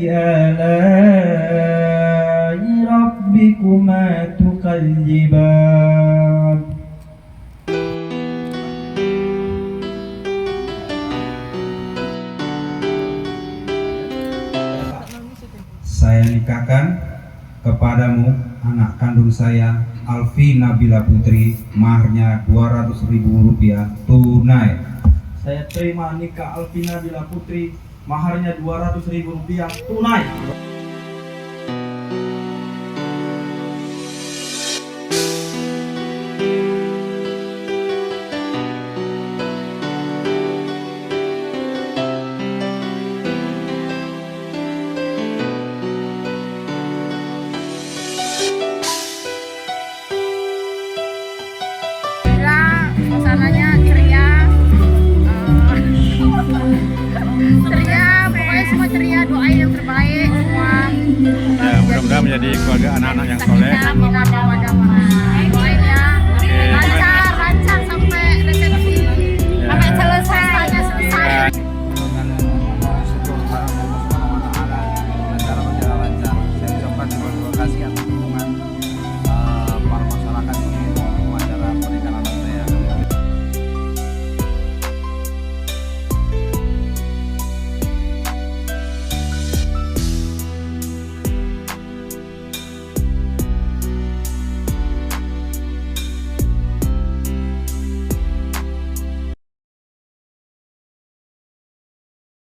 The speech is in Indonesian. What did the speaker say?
آلاء ربكما تكذبان Saya nikahkan kepadamu anak kandung saya Alfi Nabila Putri, maharnya Rp200.000 tunai. Saya terima nikah Alfi Nabila Putri, maharnya Rp200.000 tunai. Suasananya ceria, pokoknya semua ceria, doain yang terbaik semua. Ya, mudah-mudahan menjadi keluarga anak-anak yang soleh. Amin, amin, amin.